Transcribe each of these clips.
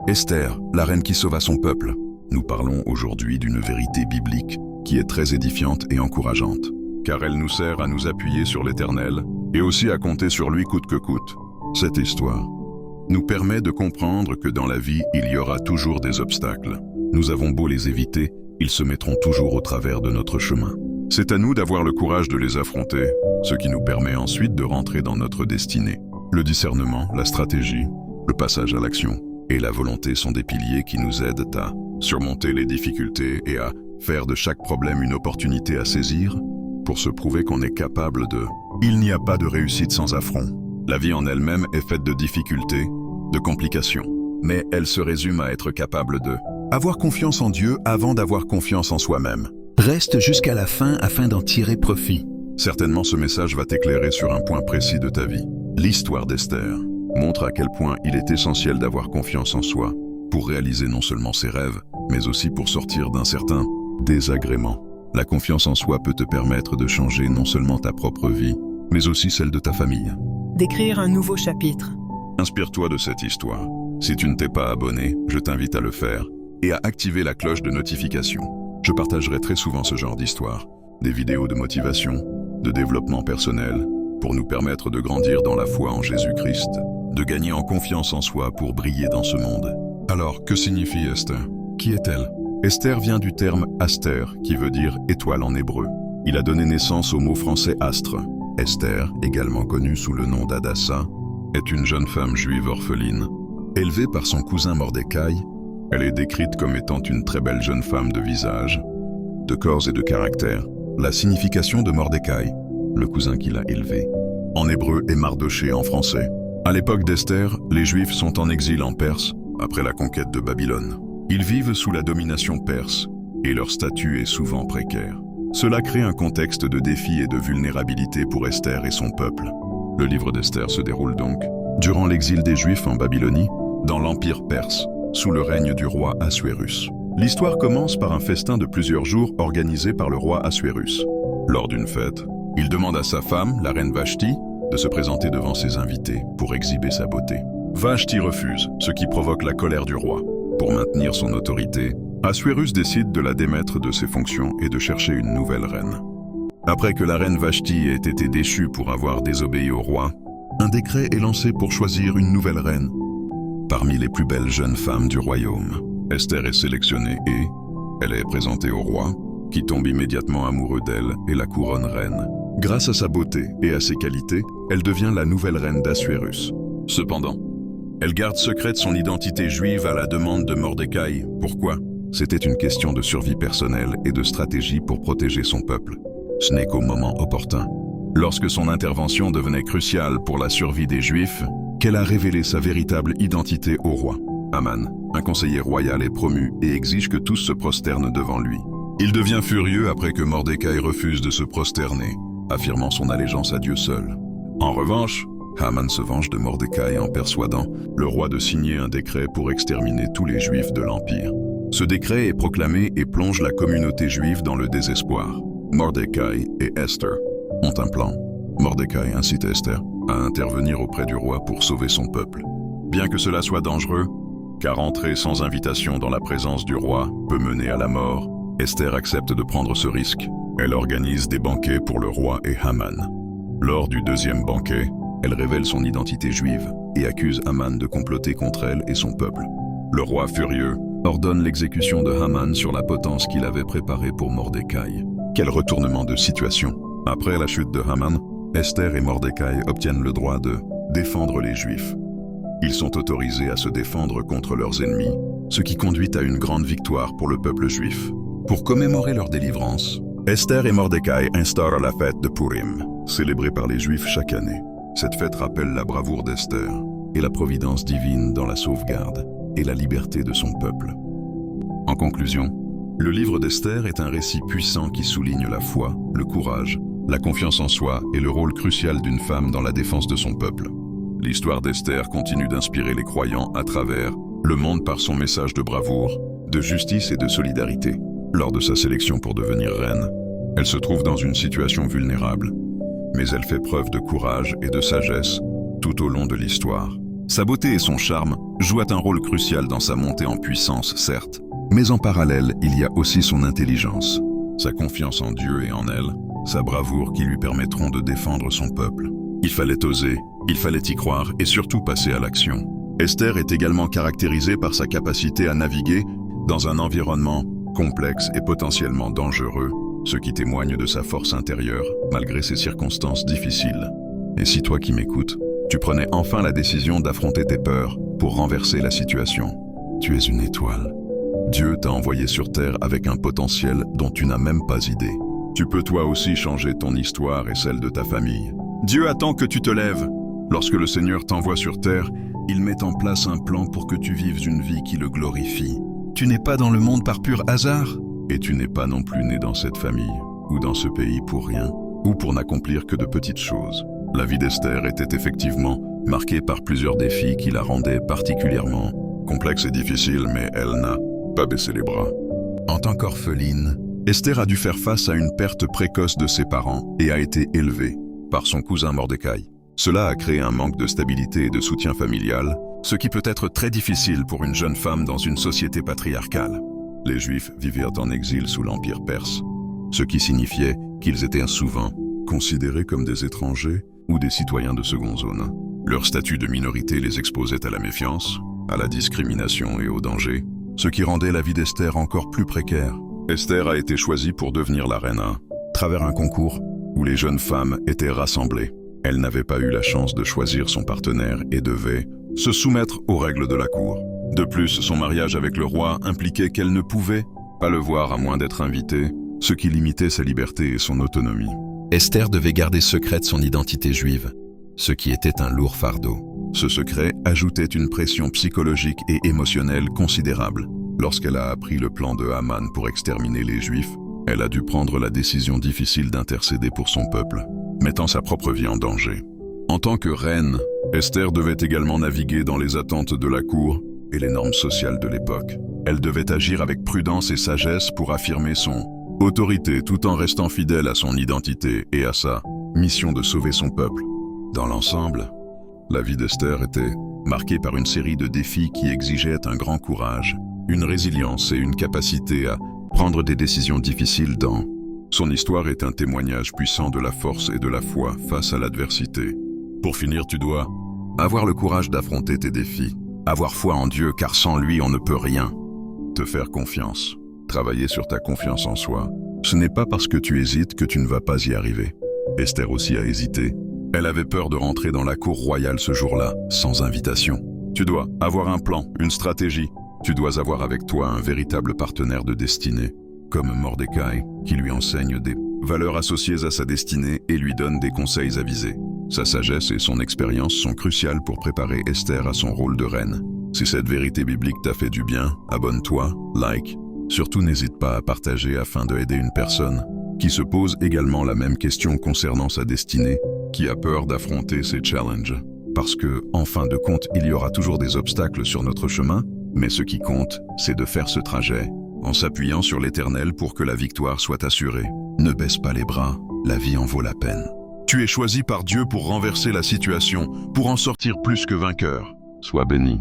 Esther, la reine qui sauva son peuple. Nous parlons aujourd'hui d'une vérité biblique qui est très édifiante et encourageante, car elle nous sert à nous appuyer sur l'Éternel et aussi à compter sur lui coûte que coûte. Cette histoire nous permet de comprendre que dans la vie, il y aura toujours des obstacles. Nous avons beau les éviter, ils se mettront toujours au travers de notre chemin. C'est à nous d'avoir le courage de les affronter, ce qui nous permet ensuite de rentrer dans notre destinée. Le discernement, la stratégie, le passage à l'action et la volonté sont des piliers qui nous aident à surmonter les difficultés et à faire de chaque problème une opportunité à saisir pour se prouver qu'on est capable de... Il n'y a pas de réussite sans affront. La vie en elle-même est faite de difficultés, de complications, mais elle se résume à être capable de avoir confiance en Dieu avant d'avoir confiance en soi-même. Reste jusqu'à la fin afin d'en tirer profit. Certainement ce message va t'éclairer sur un point précis de ta vie. L'histoire d'Esther montre à quel point il est essentiel d'avoir confiance en soi pour réaliser non seulement ses rêves, mais aussi pour sortir d'un certain désagrément. La confiance en soi peut te permettre de changer non seulement ta propre vie, mais aussi celle de ta famille. D'écrire un nouveau chapitre. Inspire-toi de cette histoire. Si tu ne t'es pas abonné, je t'invite à le faire et à activer la cloche de notification. Je partagerai très souvent ce genre d'histoire, des vidéos de motivation, de développement personnel, pour nous permettre de grandir dans la foi en Jésus-Christ, de gagner en confiance en soi pour briller dans ce monde. Alors, que signifie Esther? Qui est-elle? Esther vient du terme Aster, qui veut dire étoile en hébreu. Il a donné naissance au mot français astre. Esther, également connue sous le nom d'Hadassah, est une jeune femme juive orpheline. Élevée par son cousin Mordecai, elle est décrite comme étant une très belle jeune femme de visage, de corps et de caractère. La signification de Mordecai, le cousin qui l'a élevée, en hébreu est Mardoché en français. À l'époque d'Esther, les Juifs sont en exil en Perse, après la conquête de Babylone. Ils vivent sous la domination perse, et leur statut est souvent précaire. Cela crée un contexte de défi et de vulnérabilité pour Esther et son peuple. Le livre d'Esther se déroule donc durant l'exil des Juifs en Babylonie, dans l'Empire perse, sous le règne du roi Assuérus. L'histoire commence par un festin de plusieurs jours organisé par le roi Assuérus. Lors d'une fête, il demande à sa femme, la reine Vashti, de se présenter devant ses invités pour exhiber sa beauté. Vashti refuse, ce qui provoque la colère du roi. Pour maintenir son autorité, Assuérus décide de la démettre de ses fonctions et de chercher une nouvelle reine. Après que la reine Vashti ait été déchue pour avoir désobéi au roi, un décret est lancé pour choisir une nouvelle reine. Parmi les plus belles jeunes femmes du royaume, Esther est sélectionnée et elle est présentée au roi, qui tombe immédiatement amoureux d'elle et la couronne reine. Grâce à sa beauté et à ses qualités, elle devient la nouvelle reine d'Assuérus. Cependant, elle garde secrète son identité juive à la demande de Mordecai. Pourquoi? C'était une question de survie personnelle et de stratégie pour protéger son peuple. Ce n'est qu'au moment opportun, lorsque son intervention devenait cruciale pour la survie des Juifs, qu'elle a révélé sa véritable identité au roi. Haman, un conseiller royal, est promu et exige que tous se prosternent devant lui. Il devient furieux après que Mordecai refuse de se prosterner, affirmant son allégeance à Dieu seul. En revanche, Haman se venge de Mordecai en persuadant le roi de signer un décret pour exterminer tous les Juifs de l'Empire. Ce décret est proclamé et plonge la communauté juive dans le désespoir. Mordecai et Esther ont un plan. Mordecai incite Esther à intervenir auprès du roi pour sauver son peuple. Bien que cela soit dangereux, car entrer sans invitation dans la présence du roi peut mener à la mort, Esther accepte de prendre ce risque. Elle organise des banquets pour le roi et Haman. Lors du deuxième banquet, elle révèle son identité juive et accuse Haman de comploter contre elle et son peuple. Le roi, furieux, ordonne l'exécution de Haman sur la potence qu'il avait préparée pour Mordecai. Quel retournement de situation! Après la chute de Haman, Esther et Mordecai obtiennent le droit de défendre les Juifs. Ils sont autorisés à se défendre contre leurs ennemis, ce qui conduit à une grande victoire pour le peuple juif. Pour commémorer leur délivrance, Esther et Mordecai instaurent la fête de Purim, célébrée par les Juifs chaque année. Cette fête rappelle la bravoure d'Esther et la providence divine dans la sauvegarde et la liberté de son peuple. En conclusion, le livre d'Esther est un récit puissant qui souligne la foi, le courage, la confiance en soi et le rôle crucial d'une femme dans la défense de son peuple. L'histoire d'Esther continue d'inspirer les croyants à travers le monde par son message de bravoure, de justice et de solidarité. Lors de sa sélection pour devenir reine, elle se trouve dans une situation vulnérable, mais elle fait preuve de courage et de sagesse tout au long de l'histoire. Sa beauté et son charme jouent un rôle crucial dans sa montée en puissance, certes, mais en parallèle, il y a aussi son intelligence, sa confiance en Dieu et en elle, sa bravoure qui lui permettront de défendre son peuple. Il fallait oser, il fallait y croire et surtout passer à l'action. Esther est également caractérisée par sa capacité à naviguer dans un environnement complexe et potentiellement dangereux, ce qui témoigne de sa force intérieure, malgré ces circonstances difficiles. Et si toi qui m'écoutes, tu prenais enfin la décision d'affronter tes peurs pour renverser la situation, tu es une étoile. Dieu t'a envoyé sur terre avec un potentiel dont tu n'as même pas idée. Tu peux toi aussi changer ton histoire et celle de ta famille. Dieu attend que tu te lèves. Lorsque le Seigneur t'envoie sur terre, il met en place un plan pour que tu vives une vie qui le glorifie. Tu n'es pas dans le monde par pur hasard, et tu n'es pas non plus né dans cette famille, ou dans ce pays pour rien, ou pour n'accomplir que de petites choses. La vie d'Esther était effectivement marquée par plusieurs défis qui la rendaient particulièrement complexe et difficile, mais elle n'a pas baissé les bras. En tant qu'orpheline, Esther a dû faire face à une perte précoce de ses parents et a été élevée par son cousin Mordecai. Cela a créé un manque de stabilité et de soutien familial, ce qui peut être très difficile pour une jeune femme dans une société patriarcale. Les Juifs vivirent en exil sous l'Empire perse, ce qui signifiait qu'ils étaient souvent considérés comme des étrangers ou des citoyens de seconde zone. Leur statut de minorité les exposait à la méfiance, à la discrimination et au danger, ce qui rendait la vie d'Esther encore plus précaire. Esther a été choisie pour devenir la reine à travers un concours où les jeunes femmes étaient rassemblées. Elle n'avait pas eu la chance de choisir son partenaire et devait se soumettre aux règles de la cour. De plus, son mariage avec le roi impliquait qu'elle ne pouvait pas le voir à moins d'être invitée, ce qui limitait sa liberté et son autonomie. Esther devait garder secrète son identité juive, ce qui était un lourd fardeau. Ce secret ajoutait une pression psychologique et émotionnelle considérable. Lorsqu'elle a appris le plan de Haman pour exterminer les Juifs, elle a dû prendre la décision difficile d'intercéder pour son peuple, mettant sa propre vie en danger. En tant que reine, Esther devait également naviguer dans les attentes de la cour et les normes sociales de l'époque. Elle devait agir avec prudence et sagesse pour affirmer son autorité tout en restant fidèle à son identité et à sa mission de sauver son peuple. Dans l'ensemble, la vie d'Esther était marquée par une série de défis qui exigeaient un grand courage, une résilience et une capacité à prendre des décisions difficiles dans. Son histoire est un témoignage puissant de la force et de la foi face à l'adversité. Pour finir, tu dois avoir le courage d'affronter tes défis, avoir foi en Dieu car sans lui on ne peut rien, te faire confiance, travailler sur ta confiance en soi. Ce n'est pas parce que tu hésites que tu ne vas pas y arriver. Esther aussi a hésité. Elle avait peur de rentrer dans la cour royale ce jour-là, sans invitation. Tu dois avoir un plan, une stratégie. Tu dois avoir avec toi un véritable partenaire de destinée, comme Mordecai, qui lui enseigne des valeurs associées à sa destinée et lui donne des conseils avisés. Sa sagesse et son expérience sont cruciales pour préparer Esther à son rôle de reine. Si cette vérité biblique t'a fait du bien, abonne-toi, like. Surtout n'hésite pas à partager afin d'aider une personne qui se pose également la même question concernant sa destinée, qui a peur d'affronter ses challenges. Parce que, en fin de compte, il y aura toujours des obstacles sur notre chemin, mais ce qui compte, c'est de faire ce trajet, en s'appuyant sur l'Éternel pour que la victoire soit assurée. Ne baisse pas les bras, la vie en vaut la peine. Tu es choisi par Dieu pour renverser la situation, pour en sortir plus que vainqueur. Sois béni.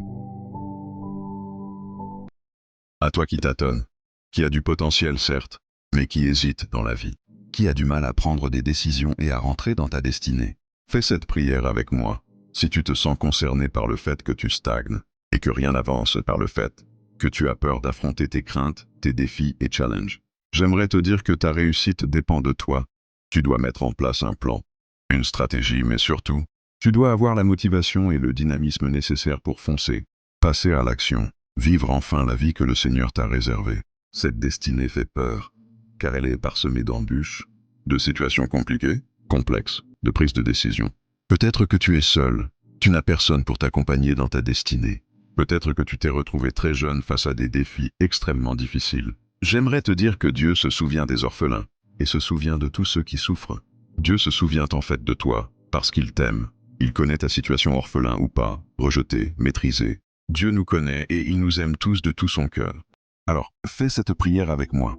À toi qui tâtonne, qui a du potentiel certes, mais qui hésite dans la vie, qui a du mal à prendre des décisions et à rentrer dans ta destinée. Fais cette prière avec moi, si tu te sens concerné par le fait que tu stagnes, et que rien n'avance par le fait que tu as peur d'affronter tes craintes, tes défis et challenges. J'aimerais te dire que ta réussite dépend de toi. Tu dois mettre en place un plan, une stratégie, mais surtout, tu dois avoir la motivation et le dynamisme nécessaires pour foncer, passer à l'action, vivre enfin la vie que le Seigneur t'a réservée. Cette destinée fait peur, car elle est parsemée d'embûches, de situations compliquées, complexes, de prises de décision. Peut-être que tu es seul, tu n'as personne pour t'accompagner dans ta destinée. Peut-être que tu t'es retrouvé très jeune face à des défis extrêmement difficiles. J'aimerais te dire que Dieu se souvient des orphelins, et se souvient de tous ceux qui souffrent. Dieu se souvient en fait de toi, parce qu'il t'aime. Il connaît ta situation orphelin ou pas, rejeté, maîtrisé. Dieu nous connaît et il nous aime tous de tout son cœur. Alors, fais cette prière avec moi.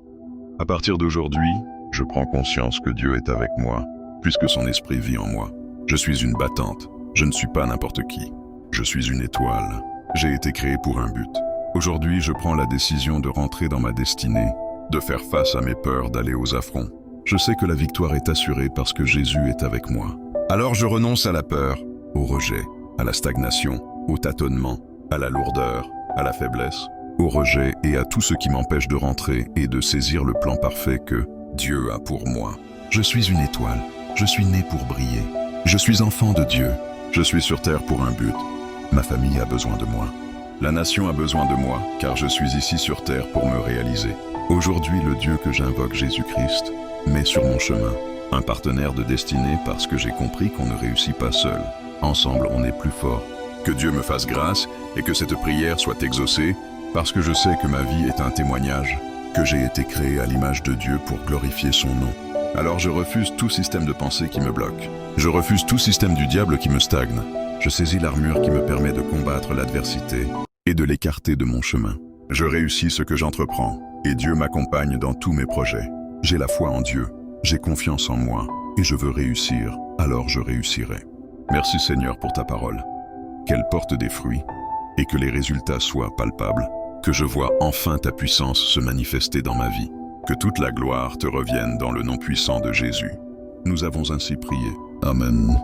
À partir d'aujourd'hui, je prends conscience que Dieu est avec moi, puisque son esprit vit en moi. Je suis une battante, je ne suis pas n'importe qui. Je suis une étoile. J'ai été créé pour un but. Aujourd'hui, je prends la décision de rentrer dans ma destinée, de faire face à mes peurs, d'aller aux affronts. Je sais que la victoire est assurée parce que Jésus est avec moi. Alors je renonce à la peur, au rejet, à la stagnation, au tâtonnement, à la lourdeur, à la faiblesse, au rejet et à tout ce qui m'empêche de rentrer et de saisir le plan parfait que Dieu a pour moi. Je suis une étoile. Je suis né pour briller. Je suis enfant de Dieu. Je suis sur terre pour un but. Ma famille a besoin de moi. La nation a besoin de moi, car je suis ici sur terre pour me réaliser. Aujourd'hui, le Dieu que j'invoque, Jésus-Christ, met sur mon chemin un partenaire de destinée parce que j'ai compris qu'on ne réussit pas seul. Ensemble, on est plus fort. Que Dieu me fasse grâce et que cette prière soit exaucée parce que je sais que ma vie est un témoignage, que j'ai été créé à l'image de Dieu pour glorifier son nom. Alors je refuse tout système de pensée qui me bloque. Je refuse tout système du diable qui me stagne. Je saisis l'armure qui me permet de combattre l'adversité et de l'écarter de mon chemin. Je réussis ce que j'entreprends et Dieu m'accompagne dans tous mes projets. J'ai la foi en Dieu, j'ai confiance en moi et je veux réussir, alors je réussirai. Merci Seigneur pour ta parole. Qu'elle porte des fruits et que les résultats soient palpables, que je vois enfin ta puissance se manifester dans ma vie. Que toute la gloire te revienne dans le nom puissant de Jésus. Nous avons ainsi prié. Amen.